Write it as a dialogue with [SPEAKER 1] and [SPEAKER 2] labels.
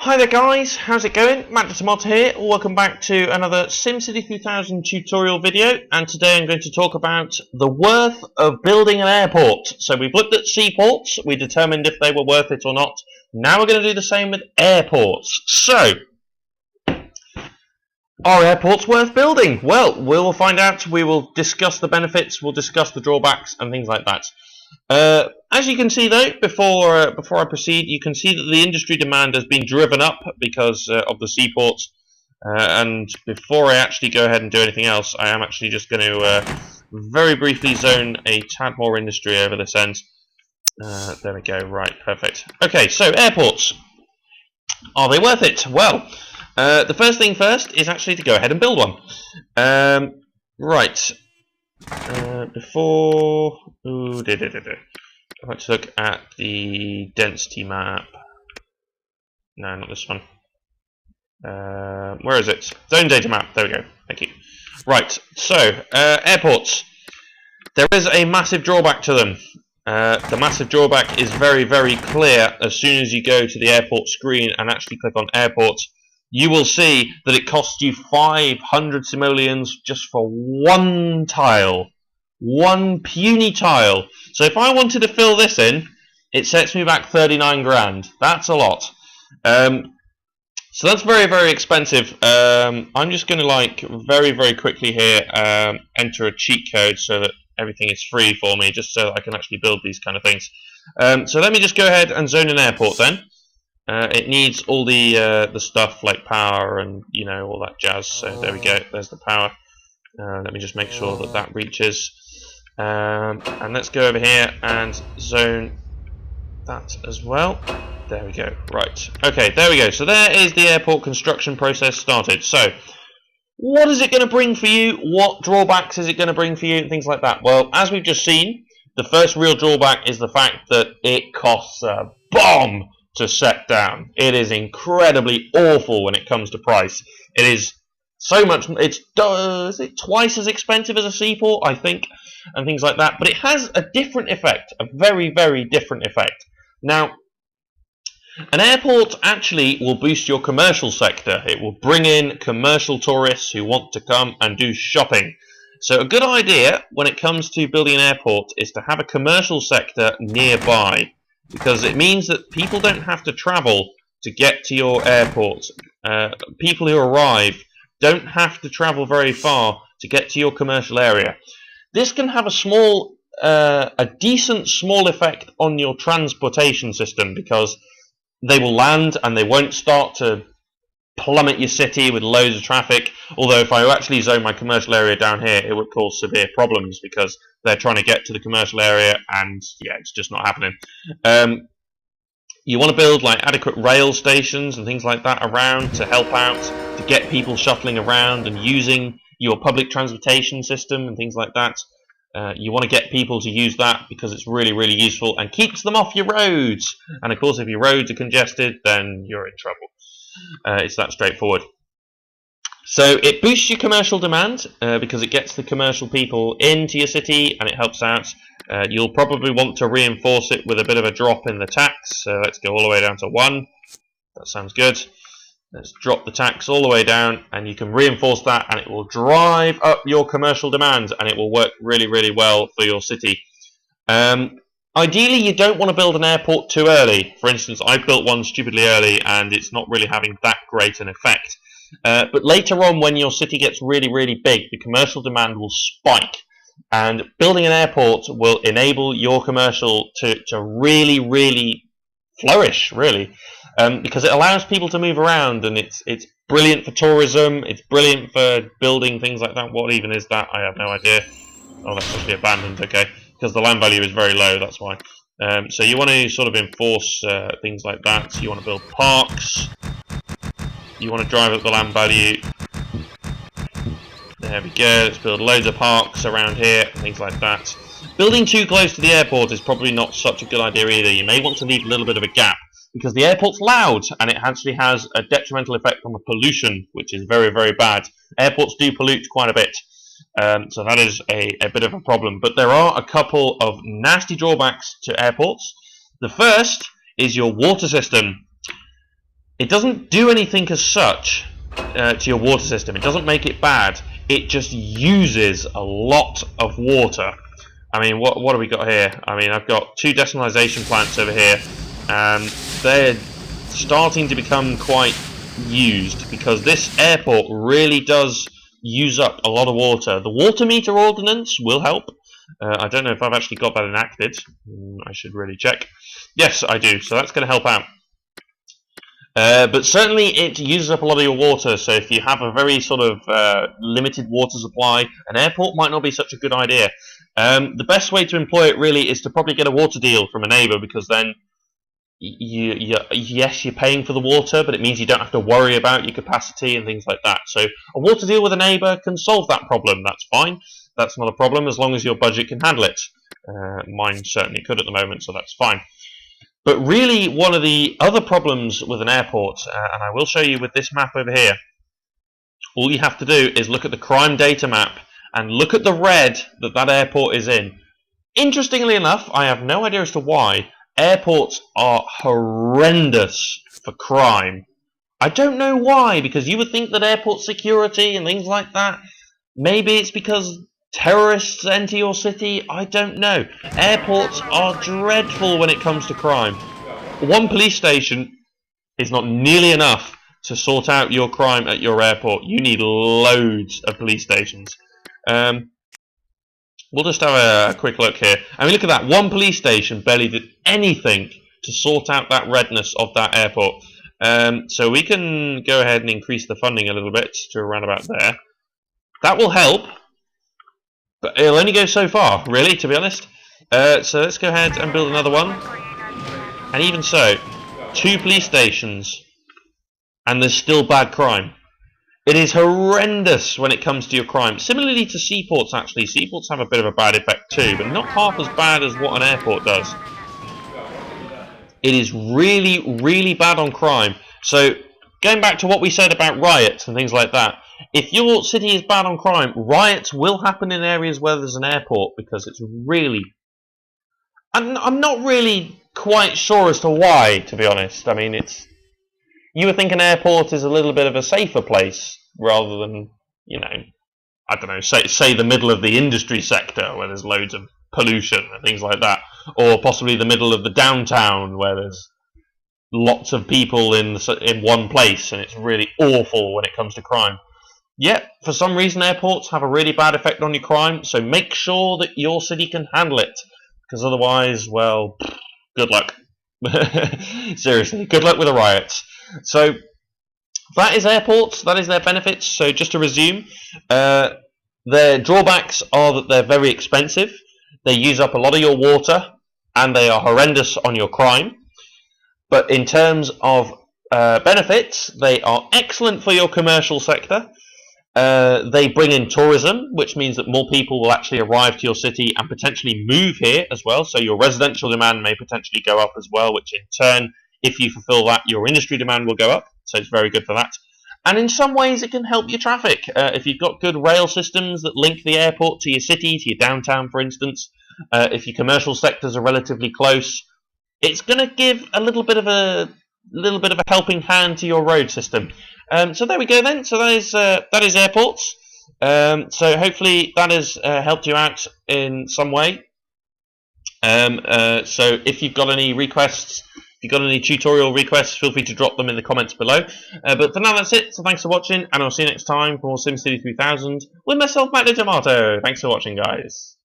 [SPEAKER 1] Hi there guys, how's it going? Matt here, welcome back to another SimCity 3000 tutorial video, and today I'm going to talk about the worth of building an airport. So we've looked at seaports, we determined if they were worth it or not. Now we're going to do the same with airports. So, are airports worth building? Well, we'll find out, we will discuss the benefits, we'll discuss the drawbacks and things like that. As you can see though, before I proceed, you can see that the industry demand has been driven up because of the seaports. And before I actually go ahead and do anything else, I am actually just going to very briefly zone a tad more industry over this end. There we go, right, perfect. Okay, so airports. Are they worth it? Well, the first thing first is actually to go ahead and build one. Right. Let's look at the density map. No, not this one. Where is it? Zone data map. There we go. Thank you. Right. So, airports. There is a massive drawback to them. The massive drawback is very, very clear as soon as you go to the airport screen and actually click on airports. You will see that it costs you 500 simoleons just for one tile. One puny tile. So if I wanted to fill this in, it sets me back 39 grand. That's a lot. So that's very, very expensive. I'm just going to very, very quickly here enter a cheat code so that everything is free for me, just so that I can actually build these kind of things. So let me just go ahead and zone an airport then. It needs all the stuff like power and all that jazz. So there we go. There's the power. Let me just make sure that that reaches. And let's go over here and zone that as well. There we go. Right. Okay, there we go. So there is the airport construction process started. So what is it going to bring for you? What drawbacks is it going to bring for you? And things like that. Well, as we've just seen, the first real drawback is the fact that it costs a bomb to set down. It is incredibly awful when it comes to price. It is so much, is it twice as expensive as a seaport, I think, and things like that. But it has a different effect, a very, very different effect. Now, an airport actually will boost your commercial sector. It will bring in commercial tourists who want to come and do shopping. So a good idea when it comes to building an airport is to have a commercial sector nearby, because it means that people don't have to travel to get to your airport. People who arrive don't have to travel very far to get to your commercial area. This can have a decent small effect on your transportation system, because they will land and they won't start to plummet your city with loads of traffic. Although if I actually zone my commercial area down here, it would cause severe problems because they're trying to get to the commercial area and yeah, it's just not happening. You want to build adequate rail stations and things like that around to help out, to get people shuttling around and using your public transportation system and things like that. You want to get people to use that because it's really, really useful and keeps them off your roads. And of course, if your roads are congested, then you're in trouble. It's that straightforward. So it boosts your commercial demand because it gets the commercial people into your city and it helps out. You'll probably want to reinforce it with a bit of a drop in the tax. So let's go all the way down to 1. That sounds good. Let's drop the tax all the way down, and you can reinforce that, and it will drive up your commercial demand, and it will work really, really well for your city. Ideally, you don't want to build an airport too early. For instance, I built one stupidly early, and it's not really having that great an effect. But later on, when your city gets really, really big, the commercial demand will spike. And building an airport will enable your commercial to really, really flourish, really. Because it allows people to move around, and it's brilliant for tourism, it's brilliant for building things like that. What even is that? I have no idea. Oh, that's actually abandoned, okay. Because the land value is very low, that's why. So you want to sort of enforce things like that. You want to build parks. You want to drive up the land value. There we go, let's build loads of parks around here, and things like that. Building too close to the airport is probably not such a good idea either. You may want to leave a little bit of a gap, because the airport's loud, and it actually has a detrimental effect on the pollution, which is very, very bad. Airports do pollute quite a bit, so that is a bit of a problem. But there are a couple of nasty drawbacks to airports. The first is your water system. It doesn't do anything as such to your water system. It doesn't make it bad. It just uses a lot of water. I mean, what have we got here? I mean, I've got 2 desalination plants over here, and they're starting to become quite used because this airport really does use up a lot of water. The water meter ordinance will help. I don't know if I've actually got that enacted. I should really check. Yes, I do, so that's going to help out. But certainly it uses up a lot of your water, so if you have a very sort of limited water supply, an airport might not be such a good idea. The best way to employ it really is to probably get a water deal from a neighbour, because then yes, you're paying for the water, but it means you don't have to worry about your capacity and things like that. So a water deal with a neighbour can solve that problem. That's fine. That's not a problem as long as your budget can handle it. Mine certainly could at the moment, so that's fine. But really, one of the other problems with an airport, and I will show you with this map over here, all you have to do is look at the crime data map and look at the red that that airport is in. Interestingly enough, I have no idea as to why, airports are horrendous for crime. I don't know why, because you would think that airport security and things like that, maybe it's because terrorists enter your city, I don't know. Airports are dreadful when it comes to crime. One police station is not nearly enough to sort out your crime at your airport. You need loads of police stations. We'll just have a quick look here. I mean, look at that. One police station barely did anything to sort out that redness of that airport. So we can go ahead and increase the funding a little bit to around about there. That will help. But it'll only go so far, really, to be honest. So let's go ahead and build another one. And even so, 2 police stations, and there's still bad crime. It is horrendous when it comes to your crime. Similarly to seaports, actually. Seaports have a bit of a bad effect too, but not half as bad as what an airport does. It is really, really bad on crime. So, going back to what we said about riots and things like that, if your city is bad on crime, riots will happen in areas where there's an airport, because it's really... I'm not really quite sure as to why, to be honest. I mean, you would think an airport is a little bit of a safer place, rather than, you know, I don't know, say the middle of the industry sector, where there's loads of pollution and things like that, or possibly the middle of the downtown, where there's lots of people in one place, and it's really awful when it comes to crime. Yet, for some reason, airports have a really bad effect on your crime, so make sure that your city can handle it, because otherwise, well, good luck. Seriously, good luck with the riots. So, that is airports, that is their benefits. So just to resume, their drawbacks are that they're very expensive, they use up a lot of your water, and they are horrendous on your crime. But in terms of benefits, they are excellent for your commercial sector. They bring in tourism, which means that more people will actually arrive to your city and potentially move here as well. So your residential demand may potentially go up as well, which in turn, if you fulfill that, your industry demand will go up. So it's very good for that. And in some ways, it can help your traffic. If you've got good rail systems that link the airport to your city, to your downtown, for instance, if your commercial sectors are relatively close, it's going to give a little bit of a helping hand to your road system. So there we go then. So that is airports. So hopefully that has helped you out in some way. So if you've got any requests, if you've got any tutorial requests, feel free to drop them in the comments below. But for now, that's it. So thanks for watching, and I'll see you next time for more SimCity 3000 with myself, Matt the Tomato. Thanks for watching, guys.